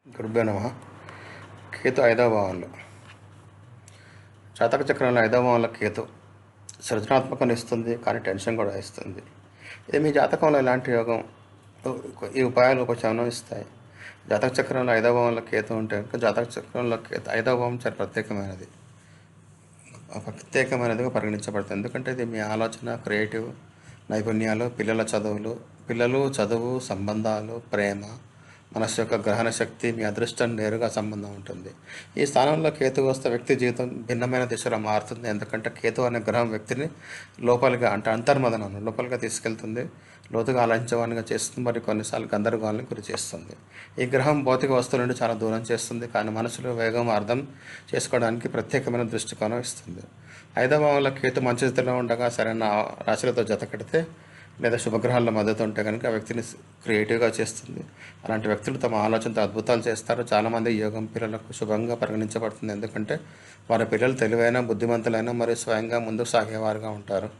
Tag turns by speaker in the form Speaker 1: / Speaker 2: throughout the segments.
Speaker 1: గురుభ్యో నమః. కేతు ఐదవ భావంలో, జాతక చక్రంలో ఐదవ భావంలో కేతు సృజనాత్మకను ఇస్తుంది, కానీ టెన్షన్ కూడా ఇస్తుంది. ఇది మీ జాతకంలో ఎలాంటి యోగం, ఈ ఉపాయాలు కొంచెం అనుభవిస్తాయి. జాతక చక్రంలో ఐదవ భావంలో కేతు ఉంటే కనుక జాతక చక్రంలో కేతు ఐదవ భావం చాలా ప్రత్యేకమైనదిగా పరిగణించబడుతుంది. ఎందుకంటే ఇది మీ ఆలోచన, క్రియేటివ్ నైపుణ్యాలు, పిల్లలు చదువు, సంబంధాలు, ప్రేమ, మనస్సు యొక్క గ్రహణ శక్తి, మీ అదృష్టం నేరుగా సంబంధం ఉంటుంది. ఈ స్థానంలో కేతు వస్తే వ్యక్తి జీవితం భిన్నమైన దిశలో మారుతుంది. ఎందుకంటే కేతు అనే గ్రహం వ్యక్తిని లోపలిగా, అంటే అంతర్మదనం లోపలిగా తీసుకెళ్తుంది, లోతుగా ఆలోచించేవానిగా చేస్తుంది, మరి కొన్నిసార్లు గందరగోళానికి గురి చేస్తుంది. ఈ గ్రహం భౌతిక వస్తువుల నుండి చాలా దూరం చేస్తుంది, కానీ మనసులో వేగం అర్థం చేసుకోవడానికి ప్రత్యేకమైన దృష్టికోణం ఇస్తుంది. ఐదవ భావంలో కేతు మంచి స్థితిలో ఉండగా సరైన రాశులతో జత కడితే లేదా శుభగ్రహాల మద్దతు ఉంటే కనుక ఆ వ్యక్తిని క్రియేటివ్గా చేస్తుంది. అలాంటి వ్యక్తులు తమ ఆలోచనతో అద్భుతాలు చేస్తారు. చాలామంది యోగం పిల్లలకు శుభంగా పరిగణించబడుతుంది, ఎందుకంటే వారి పిల్లలు తెలివైన, బుద్ధిమంతులైన మరియు స్వయంగా ముందుకు సాగేవారుగా ఉంటారు.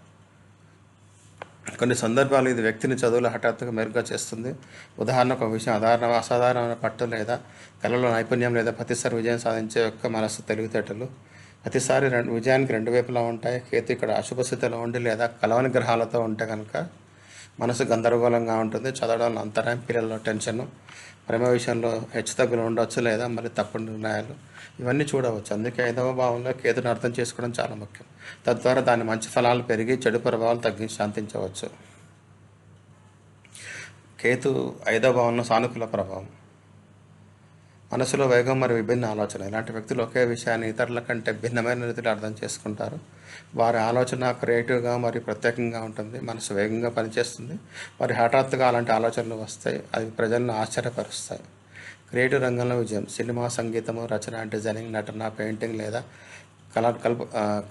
Speaker 1: కొన్ని సందర్భాలు ఇది వ్యక్తిని చదువులో హఠాత్తుగా మెరుగ్గా చేస్తుంది. ఉదాహరణకు ఒక విషయం అసాధారణమైన పట్టు లేదా కళలో నైపుణ్యం లేదా ప్రతిసారి విజయం సాధించే యొక్క మనస్సు, తెలివితేటలు ప్రతిసారి విజయానికి రెండు వైపులా ఉంటాయి. కేతు ఇక్కడ అశుభ స్థితిలో ఉండి లేదా కలవని గ్రహాలతో ఉంటే కనుక మనసు గందరగోళంగా ఉంటుంది. చదవడంలో అంతరాయం, పిల్లల్లో టెన్షను, ప్రేమ విషయంలో హెచ్చుతగ్గులు ఉండవచ్చు లేదా మరి తప్పుడు నిర్ణయాలు, ఇవన్నీ చూడవచ్చు. అందుకే ఐదవ భావంలో కేతుని అర్థం చేసుకోవడం చాలా ముఖ్యం. తద్వారా దాని మంచి ఫలాలు పెరిగి చెడు ప్రభావాలు తగ్గించి శాంతించవచ్చు. కేతు ఐదవ భావంలో సానుకూల ప్రభావం, మనసులో వేగం మరియు విభిన్న ఆలోచన. ఇలాంటి వ్యక్తులు ఒకే విషయాన్ని ఇతరుల కంటే భిన్నమైన రీతిలో అర్థం చేసుకుంటారు. వారి ఆలోచన క్రియేటివ్గా మరియు ప్రత్యేకంగా ఉంటుంది. మనసు వేగంగా పనిచేస్తుంది. వారి హఠాత్తుగా అలాంటి ఆలోచనలు వస్తాయి, అవి ప్రజలను ఆశ్చర్యపరుస్తాయి. క్రియేటివ్ రంగంలో విజయం, సినిమా, సంగీతము, రచన, డిజైనింగ్, నటన, పెయింటింగ్ లేదా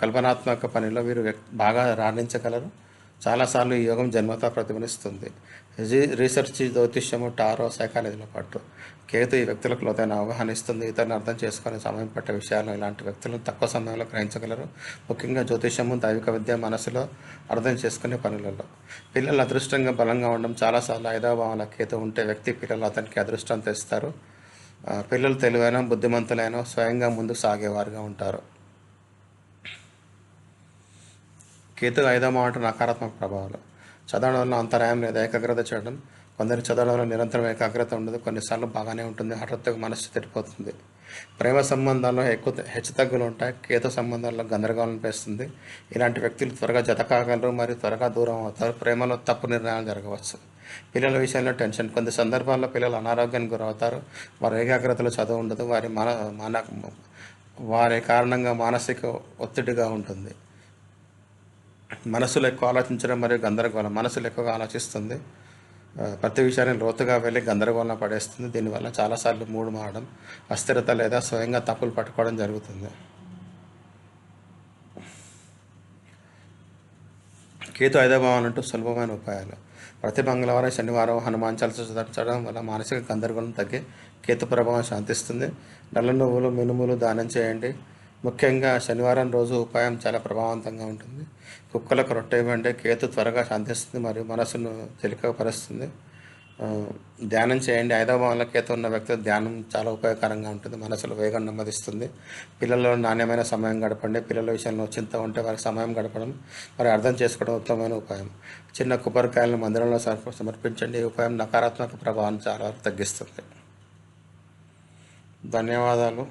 Speaker 1: కల్పనాత్మక పనిలో వీరు బాగా రాణించగలరు. చాలాసార్లు ఈ యోగం జన్మతా ప్రతిఫలిస్తుంది. రీసెర్చ్, జ్యోతిష్యము, టారో, సైకాలజీలో పాటు కేతు ఈ వ్యక్తులకు లోతైన అవగాహన ఇస్తుంది. ఇతరులను అర్థం చేసుకునే సమయం పట్టే విషయాలను ఇలాంటి వ్యక్తులను తక్కువ సమయంలో గ్రహించగలరు. ముఖ్యంగా జ్యోతిష్యము, దైవిక విద్య, మనసులో అర్థం చేసుకునే పనులలో. పిల్లలు అదృష్టంగా బలంగా ఉండడం, చాలాసార్లు ఐదవ భావంలో కేతు ఉంటే వ్యక్తి పిల్లలు అతనికి అదృష్టం తెస్తారు. పిల్లలు తెలివైన, బుద్ధిమంతులైన, స్వయంగా ముందుకు సాగేవారుగా ఉంటారు. కేతు ఐదవ మాట నకారాత్మక ప్రభావాలు, చదవడంలో అంతరాయం లేదా ఏకాగ్రత చేయడం. కొందరికి చదవడంలో నిరంతరం ఏకాగ్రత ఉండదు, కొన్నిసార్లు బాగానే ఉంటుంది, హఠాత్తుగా మనస్సు తిరిగిపోతుంది. ప్రేమ సంబంధాల్లో హెచ్చుతగ్గులు ఉంటాయి. కేతు సంబంధాల్లో గందరగోళం పెస్తుంది. ఇలాంటి వ్యక్తులు త్వరగా జత కాగలరు మరియు త్వరగా దూరం అవుతారు. ప్రేమలో తప్పు నిర్ణయాలు జరగవచ్చు. పిల్లల విషయంలో టెన్షన్, కొన్ని సందర్భాల్లో పిల్లలు అనారోగ్యానికి గురవుతారు. వారి ఏకాగ్రతలో చదువు ఉండదు, వారి కారణంగా మానసిక ఒత్తిడిగా ఉంటుంది. మనసులో ఎక్కువ ఆలోచించడం మరియు గందరగోళం, మనసులో ఎక్కువగా ఆలోచిస్తుంది, ప్రతి విషయాన్ని లోతుగా వెళ్ళి గందరగోళం పడేస్తుంది. దీనివల్ల చాలాసార్లు మూడు మారడం, అస్థిరత లేదా స్వయంగా తప్పులు పట్టుకోవడం జరుగుతుంది. కేతు ఐదవ భావం అంటూ సులభమైన ఉపాయాలు, ప్రతి మంగళవారం, శనివారం హనుమాన్ చాలీసా చదవడం వల్ల మానసిక గందరగోళం తగ్గి కేతు ప్రభావం శాంతిస్తుంది. నల్ల నువ్వులు, మినుములు దానం చేయండి. ముఖ్యంగా శనివారం రోజు ఉపాయం చాలా ప్రభావవంతంగా ఉంటుంది. కుక్కలకు రొట్టె ఇవ్వండి. కేతు త్వరగా శాంతిస్తుంది మరియు మనసును తేలికపరుస్తుంది. ధ్యానం చేయండి. ఐదవ భావంలో కేతు ఉన్న వ్యక్తి ధ్యానం చాలా ఉపయోగకరంగా ఉంటుంది, మనసులో వేగం నెమ్మదిస్తుంది. పిల్లల్లో నాణ్యమైన సమయం గడపండి. పిల్లల విషయంలో చింత ఉంటే వారికి సమయం గడపడం మరి అర్థం చేసుకోవడం ఉత్తమమైన ఉపాయం. చిన్న కొబ్బరికాయలను మందిరంలో సమర్పించండి. ఈ ఉపాయం నకారాత్మక ప్రభావాన్ని చాలా తగ్గిస్తుంది. ధన్యవాదాలు.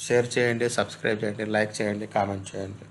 Speaker 1: షేర్ చేయండి, సబ్స్క్రైబ్ చేయండి, లైక్ చేయండి, కామెంట్ చేయండి.